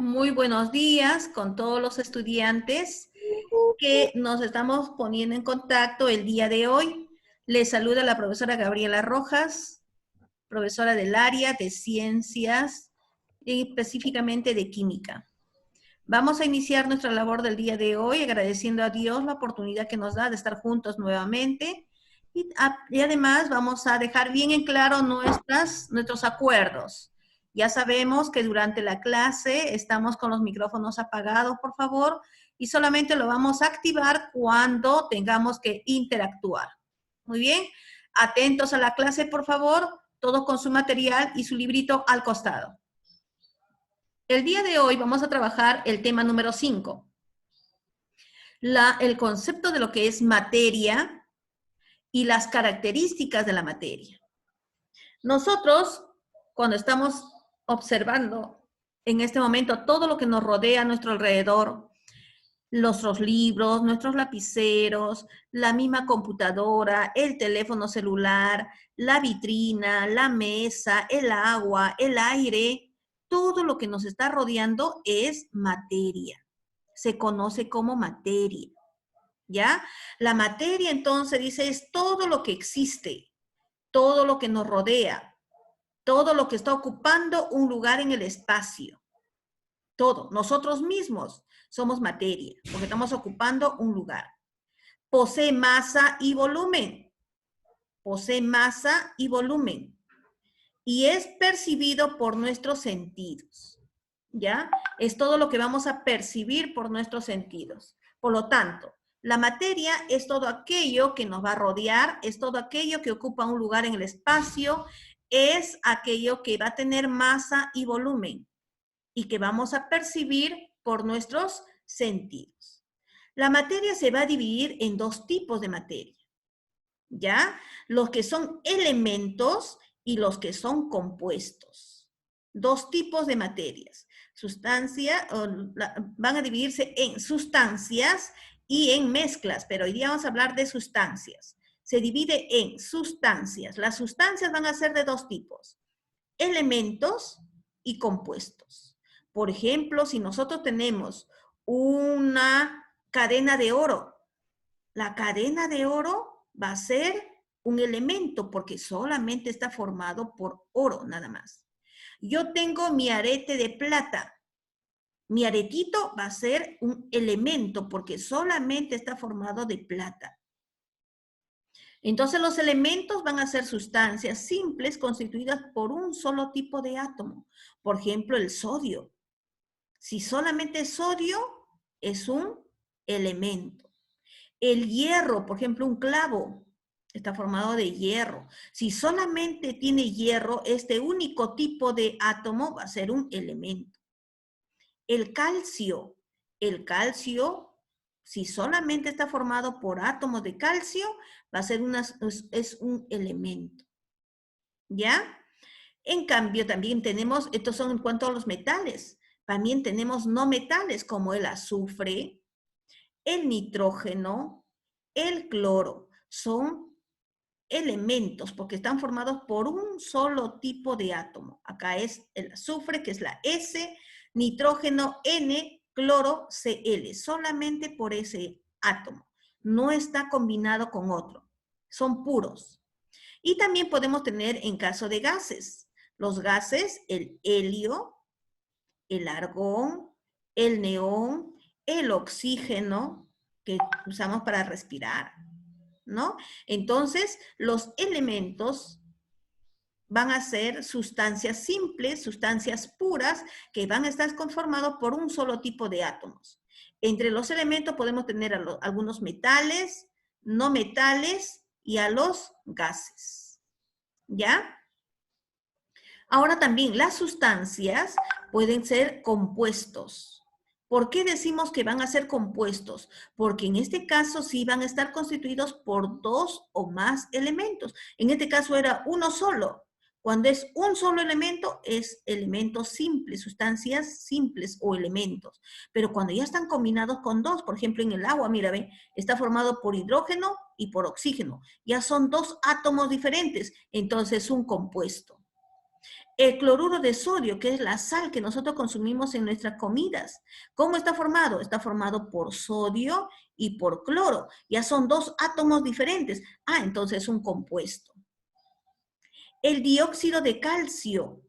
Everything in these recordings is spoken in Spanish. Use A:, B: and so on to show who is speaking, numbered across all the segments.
A: Muy buenos días con todos los estudiantes que nos estamos poniendo en contacto el día de hoy. Les saluda la profesora Gabriela Rojas, profesora del área de ciencias y específicamente de química. Vamos a iniciar nuestra labor del día de hoy agradeciendo a Dios la oportunidad que nos da de estar juntos nuevamente y además vamos a dejar bien en claro nuestros acuerdos. Ya sabemos que durante la clase estamos con los micrófonos apagados, por favor, y solamente lo vamos a activar cuando tengamos que interactuar. Muy bien, atentos a la clase, por favor, todos con su material y su librito al costado. El día de hoy vamos a trabajar el tema número 5, el concepto de lo que es materia y las características de la materia. Nosotros, cuando estamos observando en este momento todo lo que nos rodea a nuestro alrededor, nuestros libros, nuestros lapiceros, la misma computadora, el teléfono celular, la vitrina, la mesa, el agua, el aire, todo lo que nos está rodeando es materia. Se conoce como materia, ¿ya? La materia, entonces, dice, es todo lo que existe, todo lo que nos rodea, todo lo que está ocupando un lugar en el espacio. Todo, nosotros mismos somos materia, porque estamos ocupando un lugar. Posee masa y volumen. Posee masa y volumen. Y es percibido por nuestros sentidos. ¿Ya? Es todo lo que vamos a percibir por nuestros sentidos. Por lo tanto, la materia es todo aquello que nos va a rodear, es todo aquello que ocupa un lugar en el espacio, es aquello que va a tener masa y volumen y que vamos a percibir por nuestros sentidos. La materia se va a dividir en dos tipos de materia, ¿ya? Los que son elementos y los que son compuestos. Dos tipos de materias. Van a dividirse en sustancias y en mezclas, pero hoy día vamos a hablar de sustancias. Se divide en sustancias. Las sustancias van a ser de dos tipos, elementos y compuestos. Por ejemplo, si nosotros tenemos una cadena de oro, la cadena de oro va a ser un elemento porque solamente está formado por oro nada más. Yo tengo mi arete de plata. Mi aretito va a ser un elemento porque solamente está formado de plata. Entonces los elementos van a ser sustancias simples constituidas por un solo tipo de átomo. Por ejemplo, el sodio. Si solamente es sodio, es un elemento. El hierro, por ejemplo, un clavo, está formado de hierro. Si solamente tiene hierro, este único tipo de átomo va a ser un elemento. El calcio, si solamente está formado por átomos de calcio, va a ser es un elemento. ¿Ya? En cambio, también tenemos, estos son en cuanto a los metales, también tenemos no metales como el azufre, el nitrógeno, el cloro. Son elementos porque están formados por un solo tipo de átomo. Acá es el azufre, que es la S, nitrógeno N, cloro Cl, solamente por ese átomo. No está combinado con otro. Son puros. Y también podemos tener en caso de gases. Los gases, el helio, el argón, el neón, el oxígeno que usamos para respirar, ¿no? Entonces, los elementos van a ser sustancias simples, sustancias puras, que van a estar conformados por un solo tipo de átomos. Entre los elementos podemos tener algunos metales, no metales y a los gases. ¿Ya? Ahora también las sustancias pueden ser compuestos. ¿Por qué decimos que van a ser compuestos? Porque en este caso sí van a estar constituidos por dos o más elementos. En este caso era uno solo. Cuando es un solo elemento, es elementos simples, sustancias simples o elementos. Pero cuando ya están combinados con dos, por ejemplo en el agua, mira, ve, está formado por hidrógeno y por oxígeno. Ya son dos átomos diferentes, entonces es un compuesto. El cloruro de sodio, que es la sal que nosotros consumimos en nuestras comidas. ¿Cómo está formado? Está formado por sodio y por cloro. Ya son dos átomos diferentes. Ah, entonces es un compuesto. El dióxido de calcio,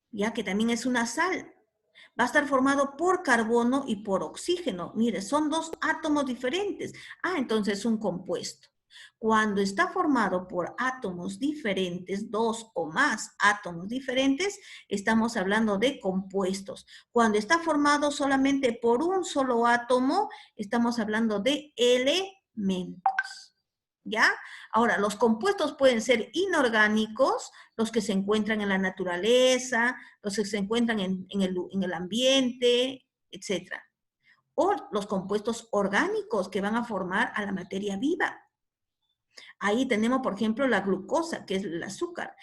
A: ya que también es una sal, va a estar formado por carbono y por oxígeno. Mire, son dos átomos diferentes. Ah, entonces es un compuesto. Cuando está formado por átomos diferentes, dos o más átomos diferentes, estamos hablando de compuestos. Cuando está formado solamente por un solo átomo, estamos hablando de elementos. ¿Ya? Ahora, los compuestos pueden ser inorgánicos, los que se encuentran en la naturaleza, los que se encuentran en el ambiente, etc. O los compuestos orgánicos que van a formar a la materia viva. Ahí tenemos, por ejemplo, la glucosa, que es el azúcar.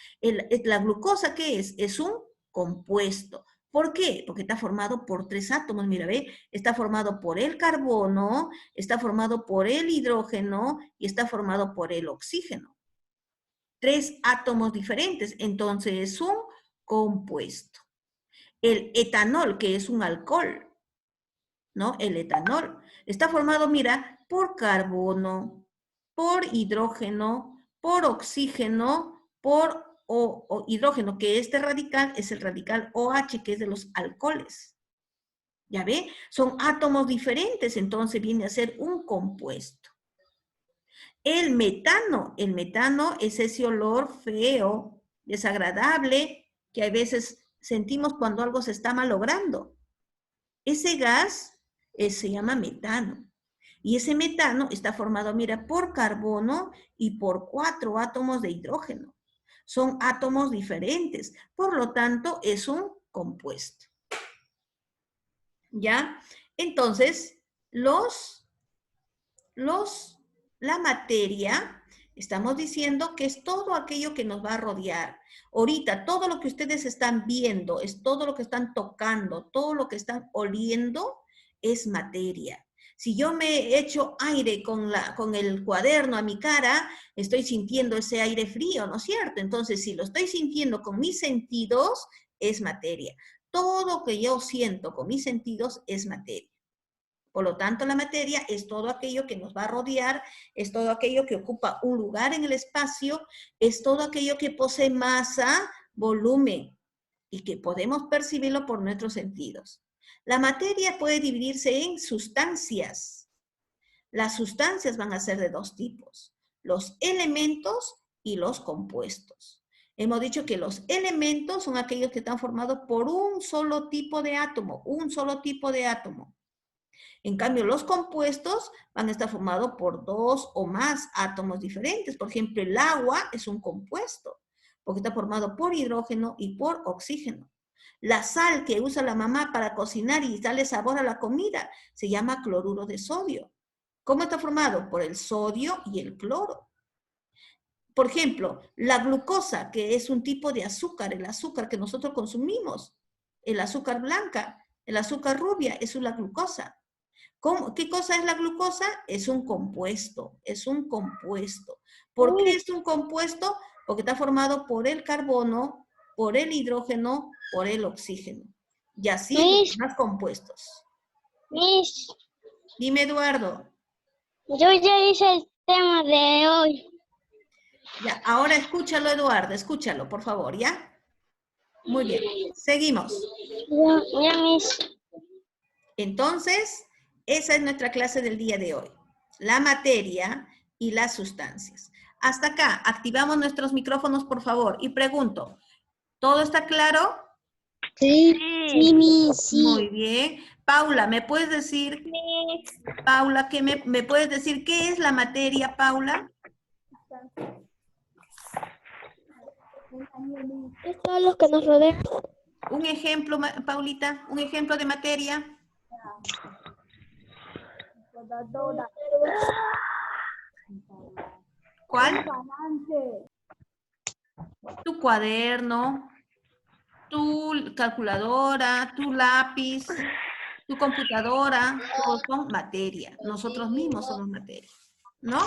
A: La glucosa, ¿qué es? Es un compuesto. ¿Por qué? Porque está formado por tres átomos, mira, ve, está formado por el carbono, está formado por el hidrógeno y está formado por el oxígeno. Tres átomos diferentes, entonces es un compuesto. El etanol, que es un alcohol, ¿no? El etanol está formado, mira, por carbono, por hidrógeno, por oxígeno, por hidrógeno, que este radical es el radical OH, que es de los alcoholes. ¿Ya ve? Son átomos diferentes, entonces viene a ser un compuesto. El metano es ese olor feo, desagradable, que a veces sentimos cuando algo se está malogrando. Ese gas se llama metano. Y ese metano está formado, mira, por carbono y por 4 átomos de hidrógeno. Son átomos diferentes, por lo tanto es un compuesto. ¿Ya? Entonces, la materia, estamos diciendo que es todo aquello que nos va a rodear. Ahorita, todo lo que ustedes están viendo, es todo lo que están tocando, todo lo que están oliendo, es materia. Si yo me echo aire con el cuaderno a mi cara, estoy sintiendo ese aire frío, ¿no es cierto? Entonces, si lo estoy sintiendo con mis sentidos, es materia. Todo que yo siento con mis sentidos es materia. Por lo tanto, la materia es todo aquello que nos va a rodear, es todo aquello que ocupa un lugar en el espacio, es todo aquello que posee masa, volumen y que podemos percibirlo por nuestros sentidos. La materia puede dividirse en sustancias. Las sustancias van a ser de dos tipos, los elementos y los compuestos. Hemos dicho que los elementos son aquellos que están formados por un solo tipo de átomo, En cambio, los compuestos van a estar formados por dos o más átomos diferentes. Por ejemplo, el agua es un compuesto, porque está formado por hidrógeno y por oxígeno. La sal que usa la mamá para cocinar y darle sabor a la comida se llama cloruro de sodio. ¿Cómo está formado? Por el sodio y el cloro. Por ejemplo, la glucosa, que es un tipo de azúcar, el azúcar que nosotros consumimos, el azúcar blanca, el azúcar rubia, eso es la glucosa. ¿Qué cosa es la glucosa? Es un compuesto, ¿Por qué es un compuesto? Porque está formado por el carbono, por el hidrógeno, por el oxígeno. Y así los demás compuestos.
B: Miss,
A: Dime, Eduardo.
B: yo ya hice el tema de hoy.
A: Ya, ahora escúchalo, Eduardo, escúchalo, por favor, ¿ya? Muy bien, seguimos.
B: Ya, Miss.
A: Entonces, esa es nuestra clase del día de hoy. La materia y las sustancias. Hasta acá, activamos nuestros micrófonos, por favor. Y pregunto, ¿todo está claro?
B: Sí, Miss. Sí.
A: Muy bien. Paula, ¿me puedes decir, Paula, me puedes decir qué es la materia, Paula?
B: Es todo lo que nos rodea.
A: Un ejemplo, Paulita, un ejemplo de materia. ¿Cuál? Tu cuaderno, tu calculadora, tu lápiz, tu computadora, todos son materia. Nosotros mismos somos materia, ¿no?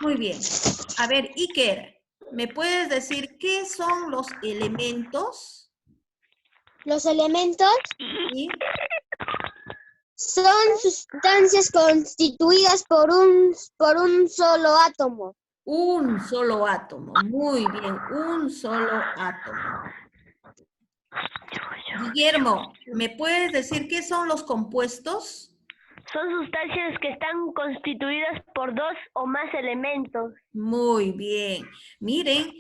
A: Muy bien. A ver, Iker, ¿Me puedes decir qué son los elementos?
B: Los elementos
A: ¿Sí?
B: son sustancias constituidas por un solo átomo.
A: Un solo átomo. Muy bien, un solo átomo. Guillermo, ¿me puedes decir qué son los compuestos?
C: Son sustancias que están constituidas por dos o más elementos.
A: Muy bien. Miren,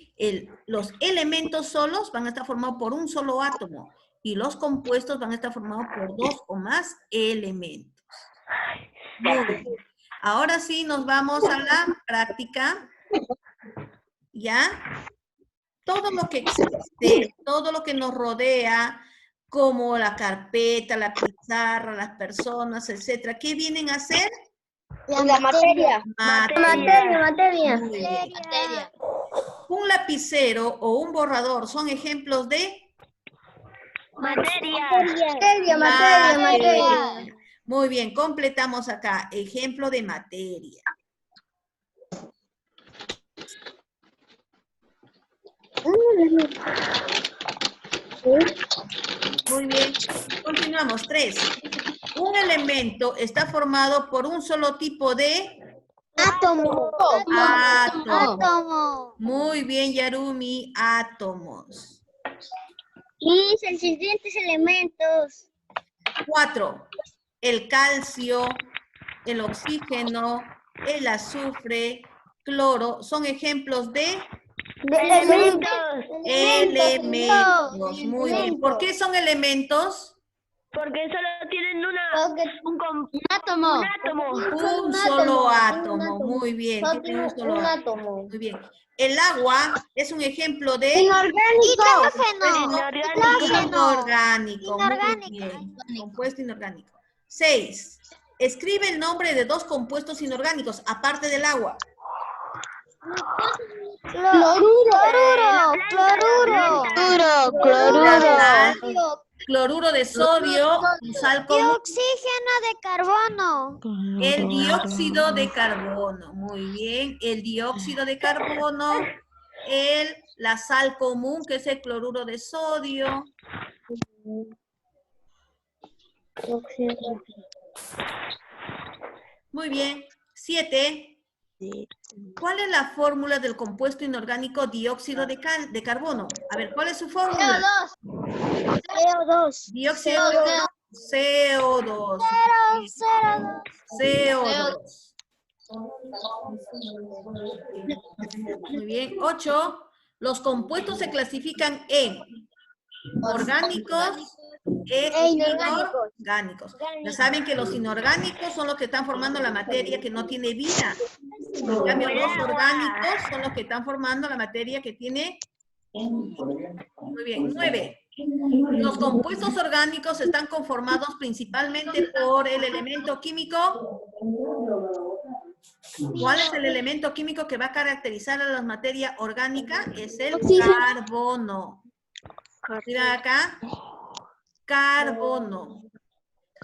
A: los elementos solos van a estar formados por un solo átomo y los compuestos van a estar formados por dos o más elementos. Muy bien. Ahora sí nos vamos a la práctica. ¿Ya? Todo lo que existe, todo lo que nos rodea, como la carpeta, la pizarra, las personas, etcétera, ¿qué vienen a hacer?
B: La materia.
C: Materia.
A: Muy bien. Un lapicero o un borrador son ejemplos de
C: Materia.
A: materia. Muy bien, completamos acá. Ejemplo de materia. Muy bien. Continuamos. 3. Un elemento está formado por un solo tipo de
B: Átomo.
A: átomo. Muy bien, Yarumi. Átomos.
B: Y los siguientes elementos.
A: 4. El calcio, el oxígeno, el azufre, cloro, son ejemplos de elementos. Muy bien. ¿Por qué son elementos?
C: Porque solo tienen un
B: Átomo.
A: Un solo átomo. Muy bien. Tienen un solo átomo. Muy bien. El agua es un ejemplo de inorgánico. Muy bien. Compuesto inorgánico. 6. Escribe el nombre de dos compuestos inorgánicos, aparte del agua. Cloruro de sodio, sal común.
B: Oxígeno de carbono.
A: El dióxido de carbono. Muy bien. El dióxido de carbono. La sal común, que es el cloruro de sodio. Muy bien. 7. ¿Cuál es la fórmula del compuesto inorgánico dióxido de carbono? A ver, ¿cuál es su fórmula?
B: CO2.
A: Dióxido de CO2. CO2. Muy bien. 8. Los compuestos se clasifican en orgánicos e inorgánicos. Ya saben que los inorgánicos son los que están formando la materia que no tiene vida. En cambio, los orgánicos son los que están formando la materia que tiene. Muy bien. 9. Los compuestos orgánicos están conformados principalmente por el elemento químico. ¿Cuál es el elemento químico que va a caracterizar a la materia orgánica? Es el carbono. Mira acá. Carbono.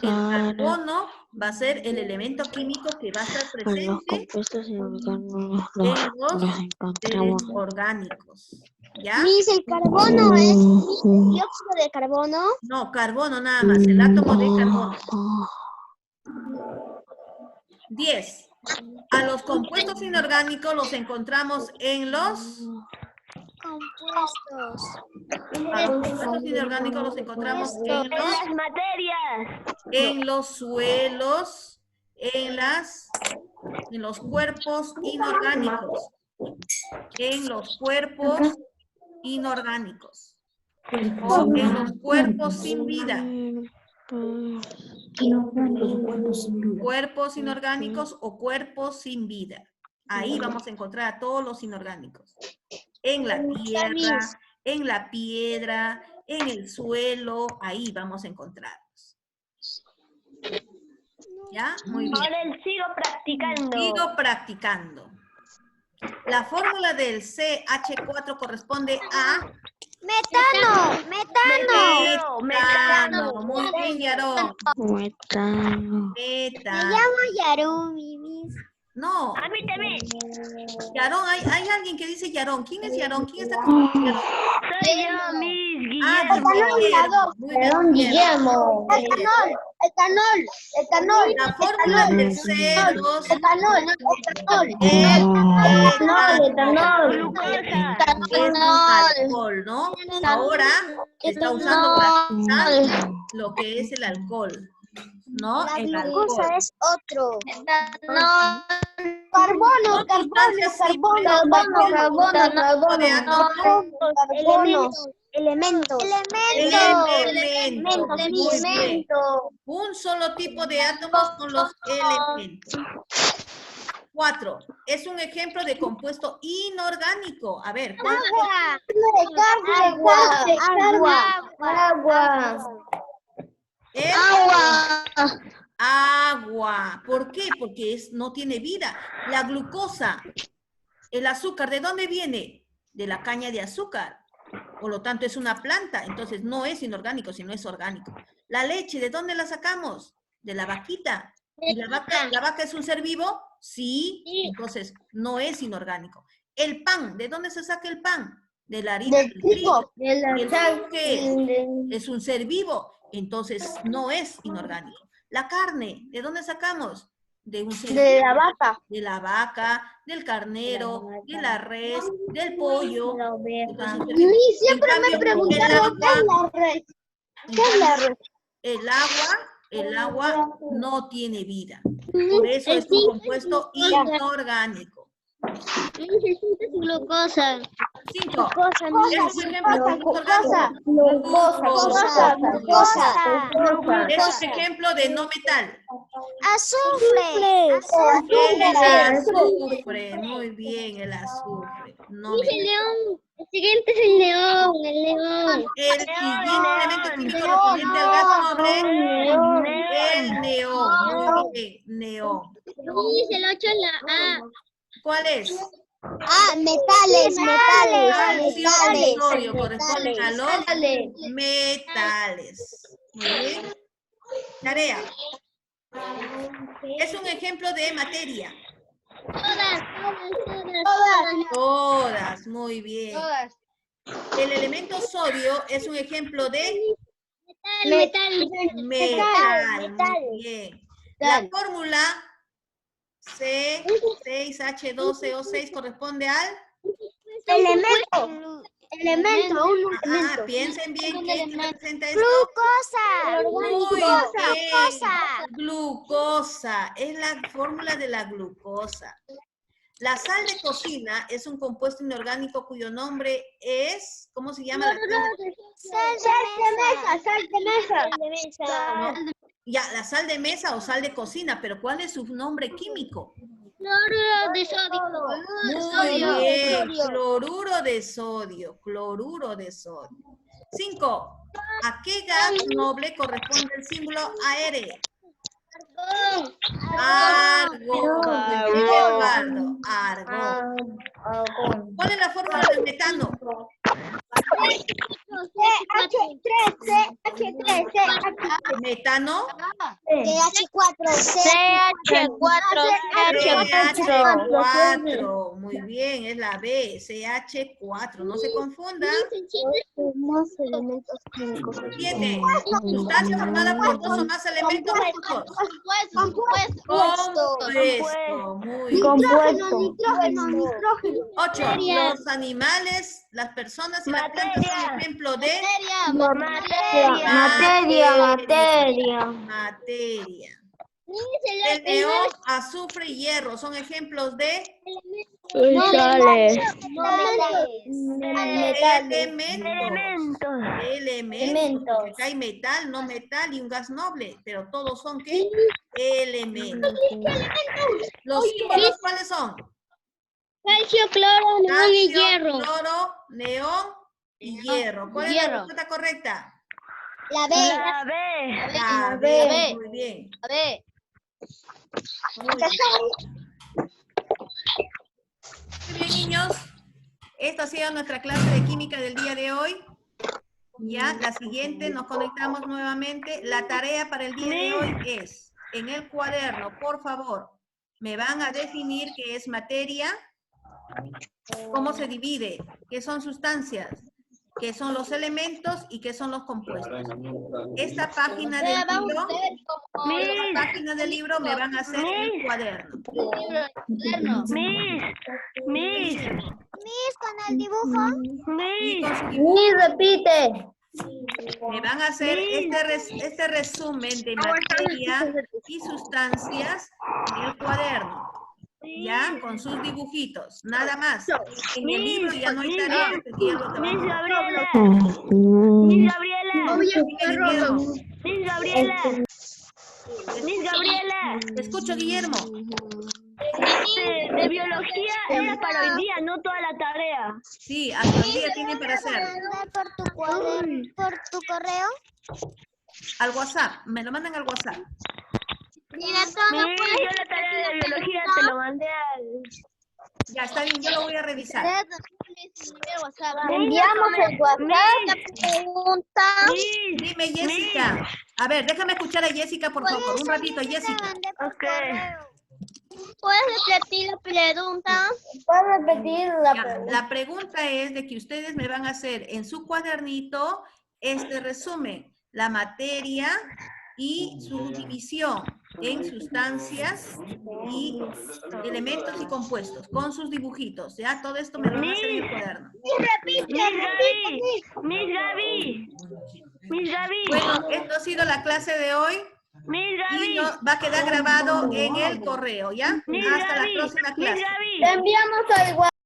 A: El carbono va a ser el elemento químico que va a estar presente
D: Los compuestos inorgánicos
A: en los
D: los encontramos.
A: orgánicos. ¿Ya?
B: ¿El carbono es dióxido de carbono?
A: No, carbono nada más, el átomo de carbono. 10. A los compuestos inorgánicos los encontramos en los...
B: Compuestos.
A: A los compuestos inorgánicos los encontramos en los...
C: Las materias.
A: En los suelos, en los cuerpos inorgánicos. En los cuerpos inorgánicos. O en los cuerpos sin vida. Cuerpos inorgánicos o cuerpos sin vida. Ahí vamos a encontrar a todos los inorgánicos. En la tierra, en la piedra, en el suelo, ahí vamos a encontrarlos. ¿Ya? Muy bien.
C: Ahora sigo practicando.
A: Sigo practicando. La fórmula del CH4 corresponde a...
B: Metano.
A: Metano. Muy bien, Yarón.
D: Metano.
A: Metano.
B: Me llamo Yarumi, Miss.
A: No.
C: A mí también.
A: Yarón, hay alguien que dice Yarón. ¿Quién es Yarón? ¿Quién está con Yarón?
C: Soy yo, Miss
A: Ah,
C: Guillermo.
A: Guillermo. Muy bien, Guillermo.
E: Etanol.
A: La fórmula del C2
C: Glucosa.
A: es un alcohol, ¿no? Ahora se está usando para expresar lo que es el alcohol, ¿no? El alcohol.
E: es otro.
A: Son sustancias simples,
E: Elementos.
A: elementos. Muy bien. Un solo tipo de átomos son los elementos. 4. Es un ejemplo de compuesto inorgánico. A ver, ¿cuál es? Agua. ¿Por qué? Porque no tiene vida. La glucosa, el azúcar, ¿de dónde viene? De la caña de azúcar. Por lo tanto, es una planta. Entonces, no es inorgánico, sino es orgánico. La leche, ¿de dónde la sacamos? De la vaquita. ¿Y la vaca es un ser vivo? Sí. Entonces, no es inorgánico. El pan, ¿de dónde se saca el pan? De la harina del trigo. ¿Y el trigo qué es? Es un ser vivo. Entonces, no es inorgánico. La carne, ¿de dónde sacamos? De un ser vivo. De la vaca, del carnero, de la res, del pollo. Entonces, siempre me preguntaron qué es la res. El agua no tiene vida. Por eso es un compuesto inorgánico.
B: Glucosa.
A: 5. Es un ejemplo de es un ejemplo de no metal.
E: Azufre.
A: El azufre. Muy bien, el azufre. No
B: Dice
A: metal.
B: león. El siguiente es el león. El león.
A: El siguiente elemento químico correspondiente al gas noble, el neón. Muy bien, neón.
B: Dice el 8 es la A.
A: ¿Cuál es?
E: Metales.
A: Calcio y sodio corresponden a los metales. Muy bien. Tarea. Es un ejemplo de materia. Todas, muy bien. El elemento sodio es un ejemplo de
B: Metal.
A: metal. Muy bien. La fórmula C6H12O6 corresponde al...
E: Elemento.
A: Piensen bien qué representa esto.
E: Glucosa.
A: Muy bien. Glucosa. Es la fórmula de la glucosa. La sal de cocina es un compuesto inorgánico cuyo nombre es... ¿Cómo se llama?
E: Sal de mesa.
A: Ya, la sal de mesa o sal de cocina, pero ¿cuál es su nombre químico?
B: Cloruro de sodio.
A: Muy bien, cloruro de sodio, cloruro de sodio. 5. ¿A qué gas noble corresponde el símbolo AR? Argón. Muy bien, Eduardo. Argón. ¿Cuál es la fórmula del metano? Metano. CH4. Muy bien, es la B, CH4. No se confundan. 7. Sustancia formada por 2 o más elementos juntos. Compuesto. Muy bien. 8. Los animales, las personas y las plantas son ejemplo de materia. El neón, azufre y hierro son ejemplos de elementos. Porque hay metal, no metal y un gas noble, pero todos son ¿qué? Elementos. Los símbolos, ¿cuáles son?
B: Calcio, cloro, neón y
A: Calcio,
B: hierro.
A: cloro, neón y hierro. ¿Cuál es la respuesta correcta?
E: La B.
A: La B. Muy bien. Muy bien, niños. Esta ha sido nuestra clase de química del día de hoy. Ya, la siguiente, nos conectamos nuevamente. La tarea para el día de hoy es, en el cuaderno, por favor, me van a definir qué es materia, cómo se divide, qué son sustancias, qué son los elementos y qué son los compuestos. Esta página del libro, me van a hacer el cuaderno.
C: Miss,
E: con el dibujo.
A: Y con su
C: Miss,
A: dibujo
E: repite.
A: me van a hacer este resumen de materia y sustancias en el cuaderno. Ya, con sus dibujitos, nada más. En el libro ya no hay tarea, este día lo que
C: Miss
A: vamos a hacer.
C: Gabriela, Miss Gabriela, Miss Gabriela, Miss Gabriela.
A: Te escucho, Guillermo.
C: De biología era para hoy día, no toda la tarea.
A: Sí, hasta hoy día tienen para hacer.
E: Por tu correo.
A: Al WhatsApp, me lo mandan al WhatsApp.
E: Mira,
C: Miss, yo la tarea de biología te lo mandé al...
A: Ya, está bien, yo lo voy a revisar.
E: Enviamos el WhatsApp, pregunta.
C: Miss,
A: Dime, Jessica. A ver, déjame escuchar a Jessica, por favor. Un ratito, Jessica.
C: ok.
E: ¿Puedes repetir la pregunta? ¿Puedes repetir
A: Ya, la pregunta es de que ustedes me van a hacer en su cuadernito este resumen. La materia y su división en sustancias y elementos y compuestos, con sus dibujitos, ¿ya? Todo esto me lo van a hacer en el cuaderno.
C: Miss Gaby,
A: Bueno, esto ha sido la clase de hoy
C: Miss
A: y
C: Gaby,
A: va a quedar grabado en el correo, ¿ya? Hasta la próxima
C: Miss
A: clase.
C: Gaby.
E: Te enviamos al WhatsApp.